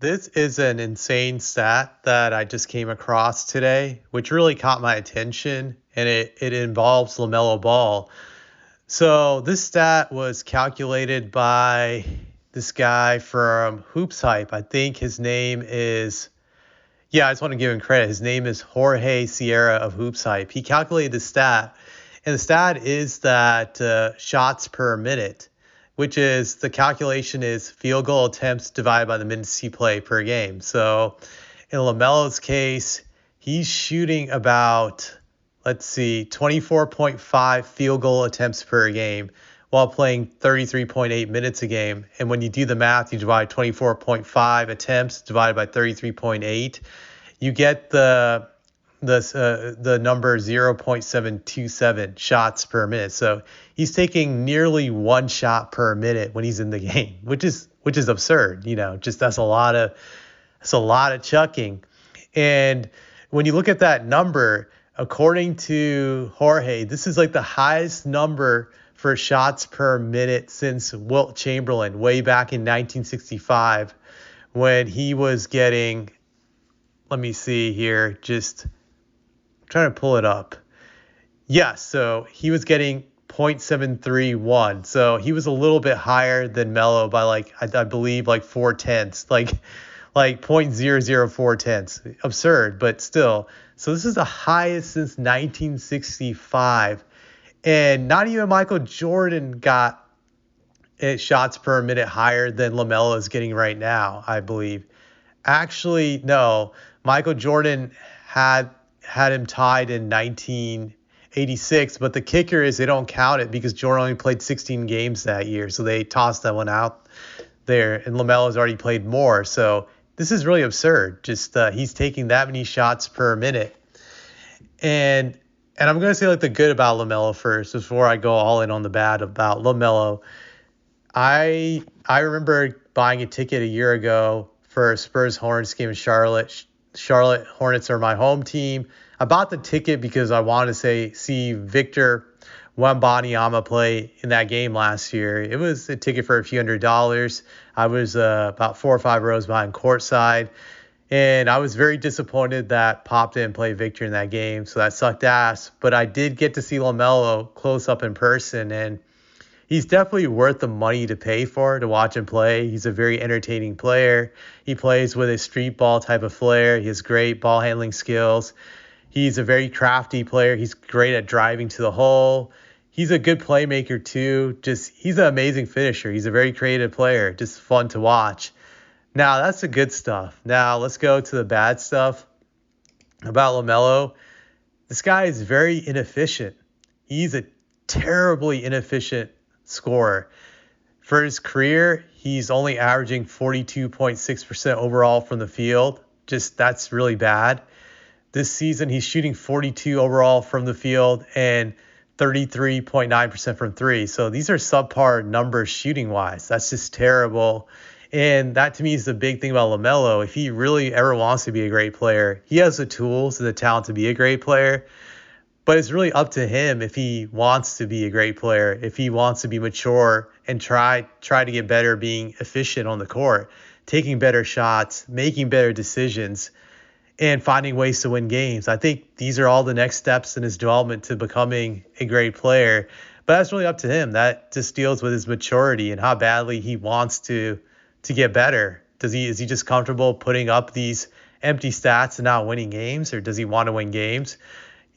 This is an insane stat that I just came across today, which really caught my attention, and it involves LaMelo Ball. So this stat was calculated by this guy from Hoops Hype. I think his name is, yeah, I just want to give him credit. His name is Jorge Sierra of Hoops Hype. He calculated the stat, and the stat is that shots per minute, which is the calculation is field goal attempts divided by the minutes he play per game. So in LaMelo's case, he's shooting about, let's see, 24.5 field goal attempts per game while playing 33.8 minutes a game. And when you do the math, you divide 24.5 attempts divided by 33.8, you get the number 0.727 shots per minute. So he's taking nearly one shot per minute when he's in the game, which is absurd. Just that's a lot of chucking. And when you look at that number, according to Jorge, this is like the highest number for shots per minute since Wilt Chamberlain way back in 1965 when he was getting, let me see here, just trying to pull it up. Yeah, so he was getting 0.731. So he was a little bit higher than Melo by like I believe like 4 tenths, like 0.004 tenths. Absurd, but still. So this is the highest since 1965. And not even Michael Jordan got shots per minute higher than LaMelo is getting right now, I believe. Actually, no. Michael Jordan had him tied in 1986, but the kicker is they don't count it because Jordan only played 16 games that year, so they tossed that one out there, and LaMelo has already played more. So this is really absurd. Just he's taking that many shots per minute, and I'm gonna say like the good about LaMelo first before I go all in on the bad about LaMelo. I remember buying a ticket a year ago for a Spurs Hornets game in Charlotte. Charlotte Hornets are my home team. I bought the ticket because I wanted to see Victor Wembanyama play in that game last year. It was a ticket for a few $100s. I was about 4 or 5 rows behind courtside, and I was very disappointed that Pop didn't play Victor in that game, so that sucked ass. But I did get to see LaMelo close up in person, and he's definitely worth the money to pay for to watch him play. He's a very entertaining player. He plays with a street ball type of flair. He has great ball handling skills. He's a very crafty player. He's great at driving to the hole. He's a good playmaker too. He's an amazing finisher. He's a very creative player. Just fun to watch. Now that's the good stuff. Now let's go to the bad stuff about LaMelo. This guy is very inefficient. He's a terribly inefficient scorer. For his career, he's only averaging 42.6% overall from the field. Just that's really bad. This season, he's shooting 42 overall from the field and 33.9% from three. So these are subpar numbers shooting wise. That's just terrible. And that to me is the big thing about LaMelo. If he really ever wants to be a great player, he has the tools and the talent to be a great player. But it's really up to him if he wants to be a great player, if he wants to be mature and try to get better being efficient on the court, taking better shots, making better decisions, and finding ways to win games. I think these are all the next steps in his development to becoming a great player. But that's really up to him. That just deals with his maturity and how badly he wants to get better. Is he just comfortable putting up these empty stats and not winning games, or does he want to win games?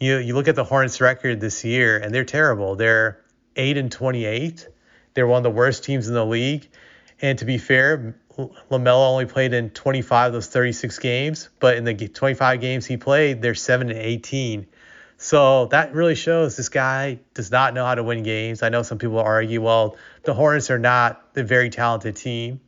You look at the Hornets record this year, and they're terrible. They're 8-28. They're one of the worst teams in the league. And to be fair, LaMelo only played in 25 of those 36 games, but in the 25 games he played, they're 7-18. So that really shows this guy does not know how to win games. I know some people argue, well, the Hornets are not a very talented team.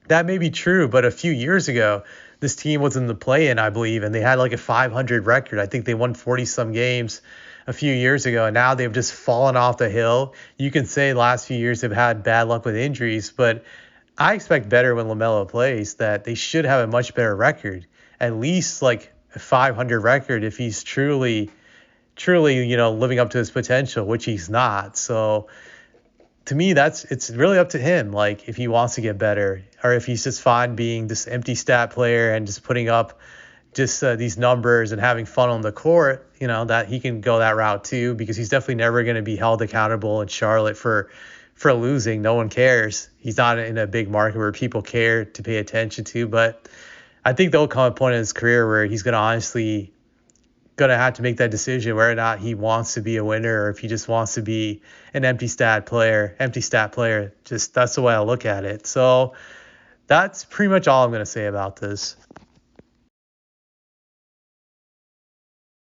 That may be true, but a few years ago, this team was in the play-in, I believe, and they had like a 500 record. I think they won 40-some games a few years ago, and now they've just fallen off the hill. You can say the last few years they've had bad luck with injuries, but I expect better when LaMelo plays, that they should have a much better record, at least like a 500 record if he's truly, living up to his potential, which he's not. So to me, it's really up to him. Like if he wants to get better, or if he's just fine being this empty stat player and just putting up just these numbers and having fun on the court. That he can go that route too, because he's definitely never going to be held accountable in Charlotte for losing. No one cares. He's not in a big market where people care to pay attention to. But I think there'll come a point in his career where he's going to honestly going to have to make that decision whether or not he wants to be a winner or if he just wants to be an empty stat player. Just that's the way I look at it. So that's pretty much all I'm going to say about this.